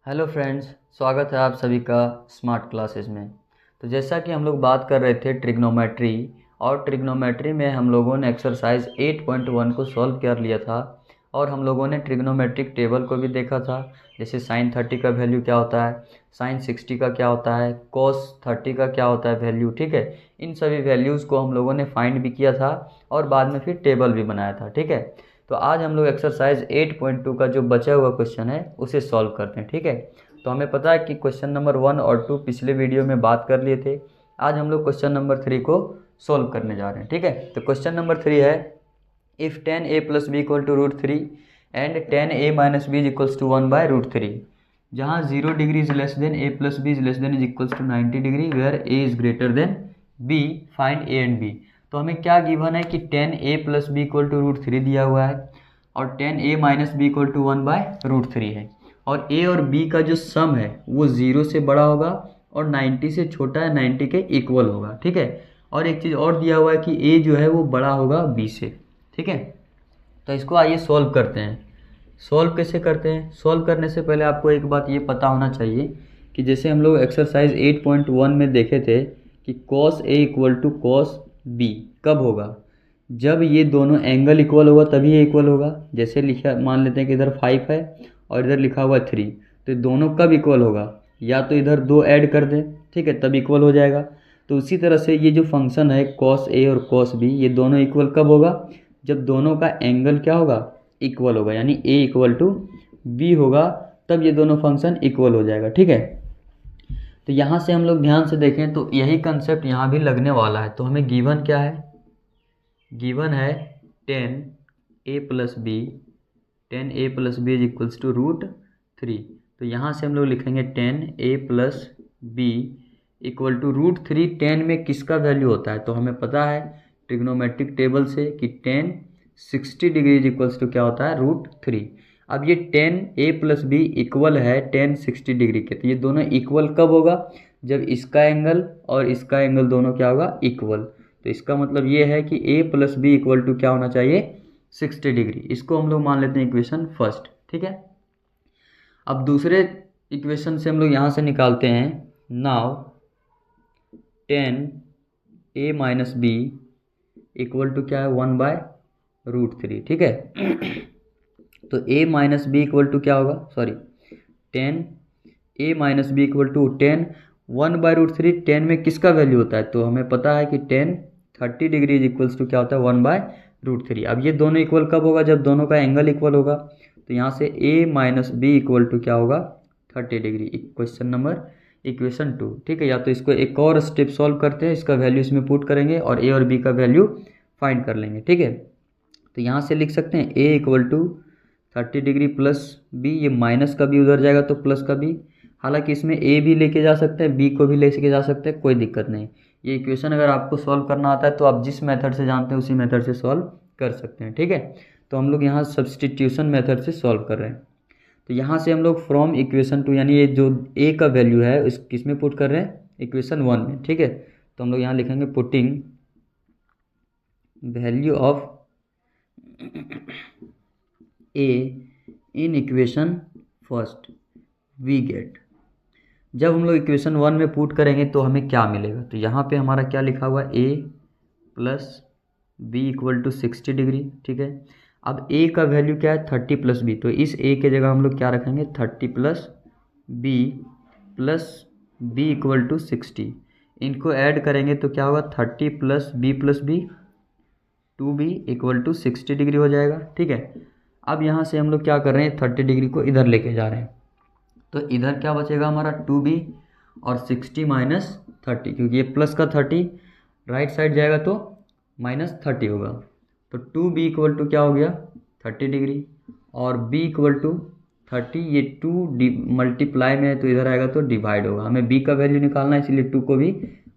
Hello friends, स्वागत है आप सभी का स्मार्ट क्लासेस में। तो जैसा कि हम लोग बात कर रहे थे ट्रिग्नोमेट्री, और ट्रिग्नोमेट्री में हम लोगों ने एक्सरसाइज 8.1 को सॉल्व कर लिया था। और हम लोगों ने ट्रिग्नोमेट्रिक टेबल को भी देखा था, जैसे साइन 30 का वैल्यू क्या होता है, साइन 60 का क्या होता है, कॉस 30 का क्या होता है वैल्यू। ठीक है, इन सभी वैल्यूज़ को हम लोगों ने फाइंड भी किया था और बाद में फिर टेबल भी बनाया था। ठीक है, तो आज हम लोग एक्सरसाइज 8.2 का जो बचा हुआ क्वेश्चन है उसे सॉल्व करते हैं। ठीक है, तो हमें पता है कि क्वेश्चन नंबर 1 और 2 पिछले वीडियो में बात कर लिए थे। आज हम लोग क्वेश्चन नंबर 3 को सॉल्व करने जा रहे हैं। ठीक है, तो क्वेश्चन नंबर 3 है, if 10a plus B equal to √3 and 10a minus B is equals to 1/√3, जहाँ 0 degree is less than a plus B is less than is equals to 90 degree where a is greater than b, find a and b। तो हमें क्या given है कि 10a plus B equal to √3 दिया हुआ है और 10a minus B equal to 1/√3 है, और a और b का जो सम है वो 0 से बड़ा होगा और 90 से छोटा है, 90 के इक्वल होगा। ठीक है, और एक चीज़ और दिया हुआ है कि a जो है वो बड़ा होगा b से। ठीक है, तो इसको आइए सॉल्व करते हैं। सॉल्व कैसे करते हैं? सॉल्व करने से पहले आपको एक बात ये पता होना चाहिए कि जैसे हम लोग एक्सरसाइज 8.1 में देखे थे कि cos a equal to cos b कब होगा, जब ये दोनों एंगल इक्वल होगा तभी ये इक्वल होगा। जैसे लिखा, मान लेते हैं कि इधर 5 है और इधर लिखा हुआ 3, तो दोनों कब इक्वल होगा, या तो इधर 2 ऐड कर दें, ठीक है, तब इक्वल हो जाएगा। तो उसी तरह से ये जो फंक्शन है cos a और cos b, ये दोनों इक्वल कब होगा, जब दोनों का एंगल क्या होगा, इक्वल होगा, यानी a इक्वल टू b होगा, तब ये दोनों फंक्शन इक्वल हो जाएगा। ठीक है, तो यहाँ से हम लोग ध्यान से देखें तो यही कंसेप्ट यहाँ भी लगने वाला है। तो हमें गिवन क्या है, गिवन है 10a plus B, 10a plus B is equals to √3। तो यहाँ से हम लोग लिखेंगे 10a plus B equal to √3। 10 में किसका वैल्यू होता है, तो हमें पता है ट्रिग्नोमेट्रिक टेबल से कि 10 60 डिग्री इज इक्वल्स टू क्या होता है, √3। अब ये 10a प्लस बी इक्वल है 10 60 डिग्री के, तो ये दोनों इक्वल कब होगा, जब इसका एंगल और इसका एंगल दोनों क्या होगा, इक्वल। तो इसका मतलब ये है कि a plus B equal to क्या होना चाहिए, 60 डिग्री। इसको हम लोग मान लेते हैं इक्वेशन फर्स्ट। ठीक है, अब दूसरे इक्वेशन से हम लोग यहाँ से निकालते हैं, now 10a minus B equal to क्या है, 1/√3। ठीक है, तो a minus B equal to क्या होगा, sorry 10a minus B equal to 10 1/√3। 10 में किसका वैल्यू होता है, तो हमें पता है कि 10 30 डिग्री इज इक्वल्स टू क्या होता है, 1/√3। अब ये दोनों इक्वल कब होगा, जब दोनों का एंगल इक्वल होगा। तो यहाँ से a minus B equal to क्या होगा, 30 डिग्री। Question number equation 2। ठीक है, या तो इसको एक और स्टेप सॉल्व करते हैं, इसका वैल्यू इसमें पुट करेंगे और a और b का वैल्यू फाइंड कर लेंगे। ठीक है, तो यहाँ से लिख सकते हैं a equal to 30 degree plus b, ये माइनस का भी उधर जाएगा तो प्लस का भी। हालांकि इसमें a भी लेके जा सकते हैं, b को भी लेके जा सकते हैं, कोई दिक्कत नहीं। ये इक्वेशन अगर आपको सॉल्व करना आता है तो आप जिस मेथड से जानते हैं उसी मेथड से सॉल्व कर सकते हैं। ठीक है, तो हम लोग यहाँ सब्सटीट्यूशन मेथड से सॉल्व कर रहे हैं। तो यहाँ से हम लोग फ्रॉम इक्वेशन 2, यानी ये जो a का वैल्यू है इस किस में पुट कर रहे हैं, इक्वेशन 1 में। ठीक है, तो हम लोग यहाँ लिखेंगे putting value of a in equation first we get. जब हम लोग इक्वेशन 1 में पुट करेंगे तो हमें क्या मिलेगा, तो यहाँ पे हमारा क्या लिखा हुआ है, a plus B equal to 60 degree. ठीक है, अब a का वैल्यू क्या है, 30 प्लस बी, तो इस a के जगह हम लोग क्या रखेंगे, 30 प्लस बी इक्वल टू 60। इनको ऐड करेंगे तो क्या होगा, 30 plus B 2b equal to 60 degree हो जाएगा। ठीक है, अब यहाँ से हम लोग क्या कर रहे हैं, 30 डिग्री को इधर लेके जा रहे हैं, तो इधर क्या बचेगा हमारा 2b और 60 माइनस 30, क्योंकि ये प्लस का 30 राइट साइड जाएगा तो -30 होगा। तो 2b इक्वल टू क्या हो गया, 30 डिग्री, और b इक्वल टू 30, ये 2 मल्टीप्लाई में है तो इधर आएगा तो डिवाइड होगा। हमें b का वैल्यू निकालना है, इसलिए 2 को भी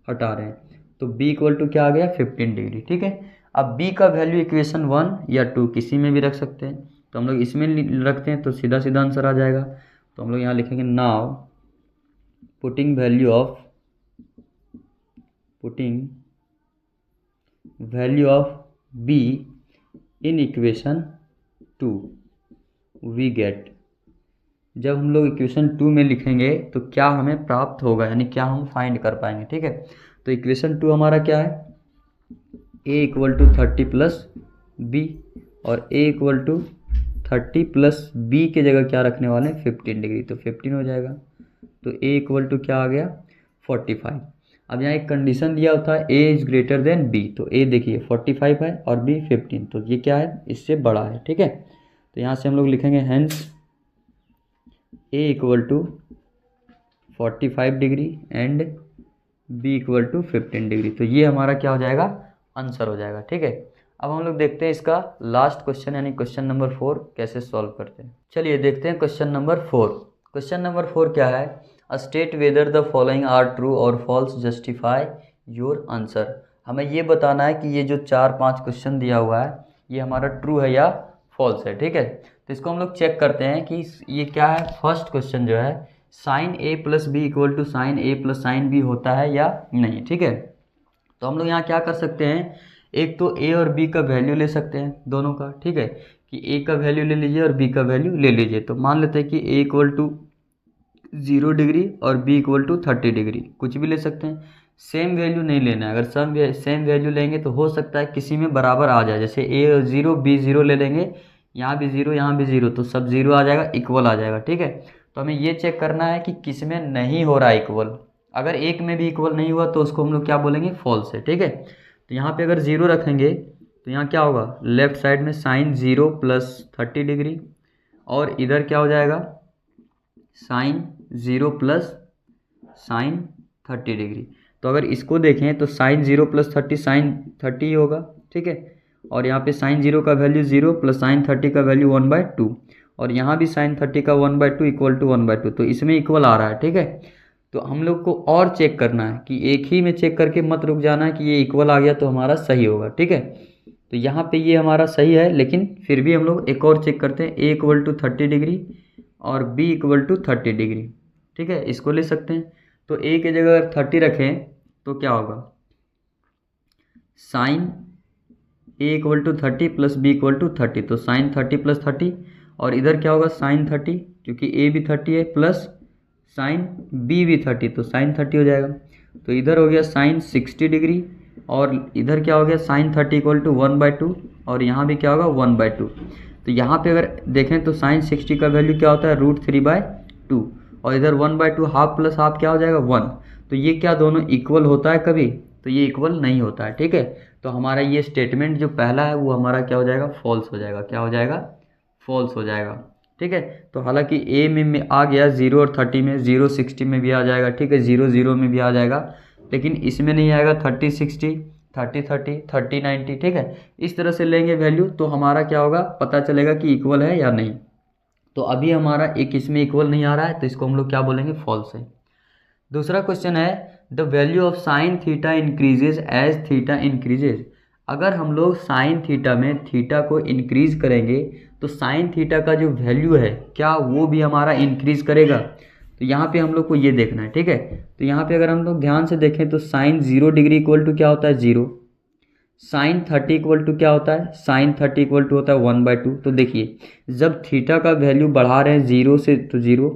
हटा रहे हैं। तो b इक्वल टू क्या आ गया, 15 डिग्री। ठीक है, अब b का वैल्यू इक्वेशन 1 या 2 किसी में भी रख सकते हैं, तो हम लोग इसमें रखते हैं तो सीधा सीधा आंसर आ जाएगा। तो हम लोग यहाँ लिखेंगे, now putting value of b in equation 2 we get जब हम लोग इक्वेशन 2 में लिखेंगे तो क्या हमें प्राप्त होगा, यानी क्या हम फाइंड कर पाएंगे। ठीक है, तो इक्वेशन 2 हमारा क्या है, a equal to 30 plus B, और a equal to 30 plus B के जगह क्या रखने वाले हैं 15 डिग्री, तो 15 हो जाएगा। तो a इक्वल टू क्या आ गया 45। अब यहाँ एक कंडीशन दिया होता है a is greater than b, तो a देखिए 45 है और b 15, तो ये क्या है इससे बड़ा है। ठीक है, तो यहाँ से हम लोग लिखेंगे hence a equal to 45 degree and b equal to 15 degree, तो ये हमारा क्या हो जाएगा आंसर हो जाएगा। ठीक है, अब हम लोग देखते हैं इसका लास्ट क्वेश्चन यानी क्वेश्चन नंबर 4 कैसे सॉल्व करते हैं। चलिए देखते हैं क्वेश्चन नंबर 4। क्वेश्चन नंबर 4 क्या है, a state whether the following are true और फॉल्स, जस्टिफाई योर आंसर। हमें ये बताना है कि ये जो 4-5 क्वेश्चन दिया हुआ है ये हमारा ट्रू है या फॉल्स है। ठीक है, तो इसको हम लोग चेक करते हैं कि ये क्या है। फर्स्ट क्वेश्चन जो है sine A plus B equal to sine A plus sine B होता है या नहीं। ठीक है, तो हम लोग यहाँ क्या कर सकते हैं, एक तो ए और बी का वैल्यू ले सकते हैं दोनों का। ठीक है, कि ए का वैल्यू ले लीजिए और बी का वैल्यू ले लीजिए। तो मान लेते हैं कि ए इक्वल टू 0 डिग्री और बी इक्वल टू 30 डिग्री, कुछ भी ले सकते हैं। सेम वैल्यू नहीं लेना है, अगर सेम वैल्यू लेंगे तो हो सकता है किसी में बराबर आ जाए, जैसे ए 0 बी 0 ले लेंगे, यहाँ भी 0 यहाँ भी 0, तो सब 0 आ जाएगा, इक्वल आ जाएगा। ठीक है, तो हमें ये चेक करना है कि किस में नहीं हो रहा है इक्वल। अगर एक में भी इक्वल नहीं हुआ तो उसको हम लोग क्या बोलेंगे फॉल्स है। ठीक है, तो यहाँ पे अगर 0 रखेंगे तो यहाँ क्या होगा, लेफ्ट साइड में साइन 0 प्लस 30 डिग्री, और इधर क्या हो जाएगा साइन 0 प्लस साइन 30 डिग्री। तो अगर इसको देखें तो साइन 0 प्लस 30 साइन 30 ही होगा। ठीक है, और यहाँ पे साइन 0 का वैल्यू 0 प्लस साइन 30 का वैल्यू 1/2, और यहाँ भी साइन 30 का 1/2 इक्वल टू 1/2, तो इसमें इक्वल आ रहा है। ठीक है, तो हम लोग को और चेक करना है कि एक ही में चेक करके मत रुक जाना है कि ये इक्वल आ गया तो हमारा सही होगा। ठीक है, तो यहाँ पे ये हमारा सही है, लेकिन फिर भी हम लोग एक और चेक करते हैं, ए इक्वल टू 30 डिग्री और बी इक्वल टू 30 डिग्री। ठीक है, इसको ले सकते हैं। तो ए की जगह अगर 30 रखें तो क्या होगा, sine A equal to 30 plus B equal to 30, तो साइन 30 प्लस 30, और इधर क्या होगा साइन 30, क्योंकि ए भी 30 है, प्लस साइन बी भी 30, तो साइन 30 हो जाएगा। तो इधर हो गया साइन 60 डिग्री, और इधर क्या हो गया साइन 30 इक्वल टू 1/2, और यहाँ भी क्या होगा 1/2। तो यहाँ पे अगर देखें तो साइन 60 का वैल्यू क्या होता है √3/2, और इधर 1/2 हाफ प्लस हाफ क्या हो जाएगा 1। तो ये क्या दोनों इक्वल होता है कभी, तो ये इक्वल नहीं होता है। ठीक है, तो हमारा ये स्टेटमेंट जो पहला है वो हमारा क्या हो जाएगा फॉल्स हो जाएगा। क्या हो जाएगा फॉल्स हो जाएगा। ठीक है, तो हालांकि ए में आ गया 0 और 30 में, 0 60 में भी आ जाएगा। ठीक है, 0 0 में भी आ जाएगा, लेकिन इसमें नहीं आएगा 30 60 30 30 30 90। ठीक है, इस तरह से लेंगे वैल्यू तो हमारा क्या होगा पता चलेगा कि इक्वल है या नहीं। तो अभी हमारा एक इसमें इक्वल नहीं आ रहा है, तो इसको हम लोग क्या बोलेंगे फॉल्स है। दूसरा क्वेश्चन है the value of sine theta increases as theta increases. अगर हम लोग साइन थीटा में थीटा को इंक्रीज करेंगे तो साइन थीटा का जो वैल्यू है क्या वो भी हमारा इंक्रीज करेगा। तो यहाँ पे हम लोग को ये देखना है। ठीक है, तो यहाँ पे अगर हम लोग ध्यान से देखें तो साइन 0 डिग्री इक्वल टू क्या होता है 0, साइन 30 इक्वल टू क्या होता है साइन 30 इक्वल टू होता है 1/2। तो देखिए जब थीटा का वैल्यू बढ़ा रहे हैं 0 से तो 0,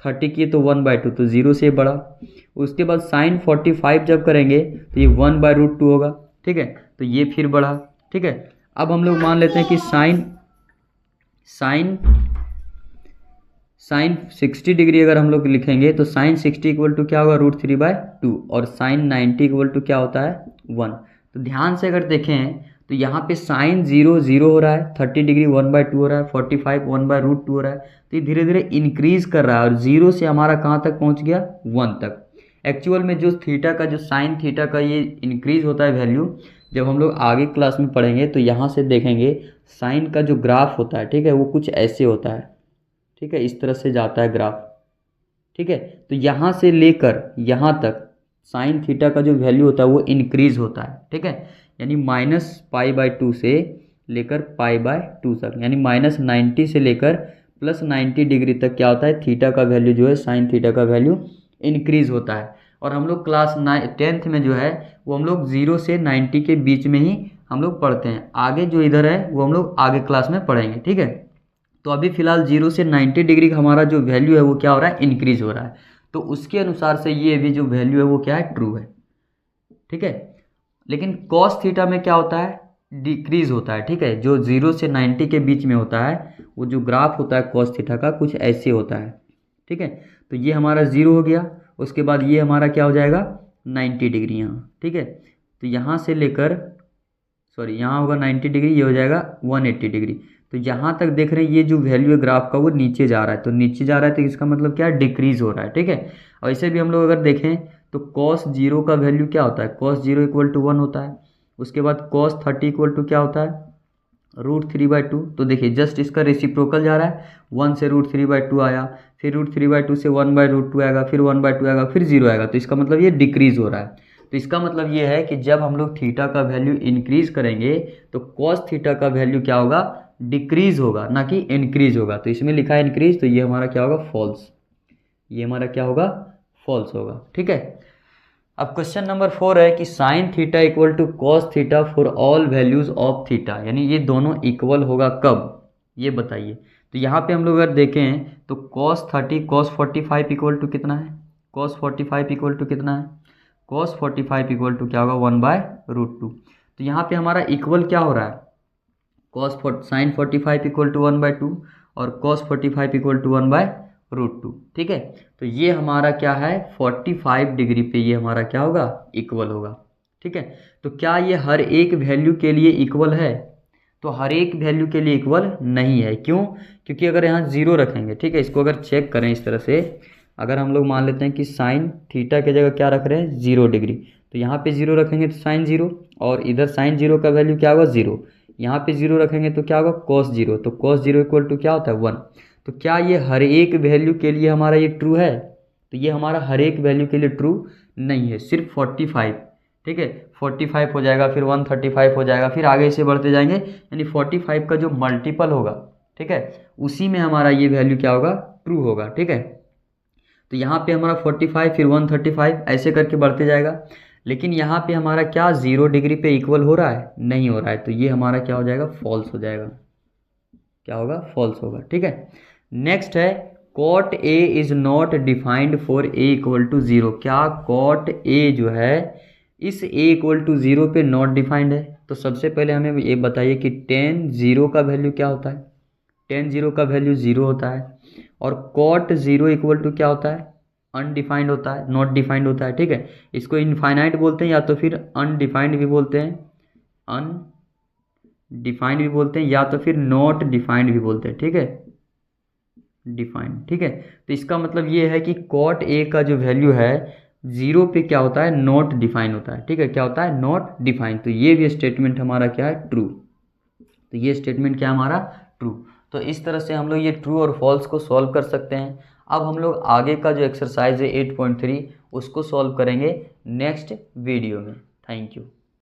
30 की तो 1/2, तो 0 से बढ़ा। उसके बाद साइन 45 जब करेंगे तो ये 1/√2 होगा। ठीक है, तो ये फिर बढ़ा। ठीक है, अब हम लोग मान लेते हैं कि साइन 60 डिग्री अगर हम लोग लिखेंगे तो साइन 60 इक्वल टू क्या होगा √3/2, और साइन 90 इक्वल टू क्या होता है 1। तो ध्यान से अगर देखें तो यहाँ पे साइन 0 0 हो रहा है, 30 डिग्री 1/2 हो रहा है, 45 1/√2 हो रहा है। तो ये धीरे धीरे इंक्रीज कर रहा है, और 0 से हमारा कहाँ तक पहुँच गया 1 तक। एक्चुअल में जो थीटा का जो साइन थीटा का ये इंक्रीज होता है वैल्यू, जब हम लोग आगे क्लास में पढ़ेंगे तो यहाँ से देखेंगे साइन का जो ग्राफ होता है, ठीक है, वो कुछ ऐसे होता है। ठीक है, इस तरह से जाता है ग्राफ। ठीक है, तो यहाँ से लेकर यहाँ तक साइन थीटा का जो वैल्यू होता है वो इंक्रीज होता है। ठीक है, यानी -π/2 से लेकर π/2 तक, यानी -90 से लेकर +90 डिग्री तक क्या होता है थीटा का वैल्यू जो है साइन थीटा का वैल्यू इंक्रीज होता है। और हम लोग क्लास 10th में जो है वो हम लोग 0 से 90 के बीच में ही हम लोग पढ़ते हैं। आगे जो इधर है वो हम लोग आगे क्लास में पढ़ेंगे। ठीक है, तो अभी फ़िलहाल 0 से 90 डिग्री का हमारा जो वैल्यू है वो क्या हो रहा है, इंक्रीज़ हो रहा है। तो उसके अनुसार से ये भी जो वैल्यू है वो क्या है, ट्रू है। ठीक है, लेकिन कॉस थीटा में क्या होता है, डिक्रीज़ होता है। ठीक है, जो 0 से 90 के बीच में होता है वो जो ग्राफ होता है कॉस थीटा का कुछ ऐसे होता है। ठीक है, तो ये हमारा 0 हो गया, उसके बाद ये हमारा क्या हो जाएगा, 90 डिग्री यहाँ। ठीक है, तो यहाँ से लेकर यहाँ होगा 90 डिग्री, ये हो जाएगा 180 डिग्री। तो यहाँ तक देख रहे हैं ये जो वैल्यू है ग्राफ का वो नीचे जा रहा है, तो नीचे जा रहा है तो इसका मतलब क्या है, डिक्रीज हो रहा है। ठीक है, और ऐसे भी हम लोग अगर देखें तो cos 0 का वैल्यू क्या होता है, cos 0 इक्वल टू 1 होता है। उसके बाद cos 30 इक्वल टू क्या होता है, √3/2। तो देखिए जस्ट इसका रेसिप्रोकल जा रहा है, 1 से √3/2 आया, फिर √3/2 से 1/√2 आएगा, फिर 1/2 आएगा, फिर 0 आएगा, तो इसका मतलब ये डिक्रीज हो रहा है। तो इसका मतलब ये है कि जब हम लोग थीटा का वैल्यू इंक्रीज करेंगे तो कॉस थीटा का वैल्यू क्या होगा, डिक्रीज होगा, ना कि इंक्रीज होगा। तो इसमें लिखा है इंक्रीज, तो ये हमारा क्या होगा, फॉल्स। ये हमारा क्या होगा, फॉल्स होगा। ठीक है, अब क्वेश्चन नंबर 4 है कि sine theta equal to cos theta for all values of theta, यानी ये दोनों इक्वल होगा कब, ये बताइए। तो यहाँ पे हम लोग अगर देखें तो cos 30 cos 45 इक्वल टू कितना है, cos 45 इक्वल टू कितना है, cos 45 इक्वल टू क्या होगा, 1/√2। तो यहाँ पे हमारा इक्वल क्या हो रहा है, साइन 45 इक्वल टू 1/2 और cos 45 इक्वल टू 1/√2। ठीक है, तो ये हमारा क्या है, 45 डिग्री पे ये हमारा क्या होगा, इक्वल होगा। ठीक है, तो क्या ये हर एक वैल्यू के लिए इक्वल है, तो हर एक वैल्यू के लिए इक्वल नहीं है। क्यों, क्योंकि अगर यहाँ 0 रखेंगे, ठीक है, इसको अगर चेक करें इस तरह से, अगर हम लोग मान लेते हैं कि साइन थीटा की जगह क्या रख रहे हैं, 0 डिग्री, तो यहाँ पे 0 रखेंगे तो साइन 0, और इधर साइन 0 का वैल्यू क्या होगा, 0। यहाँ पे 0 रखेंगे तो क्या होगा, cos 0, तो cos 0 इक्वल टू क्या होता है, 1। तो क्या ये हर एक वैल्यू के लिए हमारा ये ट्रू है, तो ये हमारा हर एक वैल्यू के लिए ट्रू नहीं है, सिर्फ 45। ठीक है, 45 हो जाएगा, फिर 135 हो जाएगा, फिर आगे से बढ़ते जाएंगे, यानी 45 का जो मल्टीपल होगा, ठीक है, उसी में हमारा ये वैल्यू क्या होगा, ट्रू होगा। ठीक है, तो यहाँ पे हमारा 45, फिर 135 ऐसे करके बढ़ते जाएगा, लेकिन यहाँ पे हमारा क्या 0 डिग्री पे इक्वल हो रहा है, नहीं हो रहा है, तो ये हमारा क्या हो जाएगा, फॉल्स हो जाएगा। क्या होगा, फॉल्स होगा। ठीक है, नेक्स्ट है cot a is not defined for a equal to 0। क्या cot a जो है इस a इक्वल टू 0 पे नॉट डिफाइंड है। तो सबसे पहले हमें ये बताइए कि tan 0 का वैल्यू क्या होता है, tan 0 का वैल्यू 0 होता है, और cot 0 इक्वल टू क्या होता है, अनडिफाइंड होता है, नॉट डिफाइंड होता है। ठीक है, इसको इनफाइनाइट बोलते हैं या तो फिर अनडिफाइंड भी बोलते हैं, अनडिफाइंड भी बोलते हैं, या तो फिर नॉट डिफाइंड भी बोलते हैं। ठीक है, डिफाइंड। ठीक है, तो इसका मतलब ये है कि cot a का जो वैल्यू है 0 पे क्या होता है, नॉट डिफाइन होता है। ठीक है, क्या होता है, नॉट डिफाइन। तो ये भी स्टेटमेंट हमारा क्या है, ट्रू। तो ये स्टेटमेंट क्या हमारा, ट्रू। तो इस तरह से हम लोग ये ट्रू और फॉल्स को सॉल्व कर सकते हैं। अब हम लोग आगे का जो एक्सरसाइज है 8.3 उसको सॉल्व करेंगे नेक्स्ट वीडियो में। Thank you.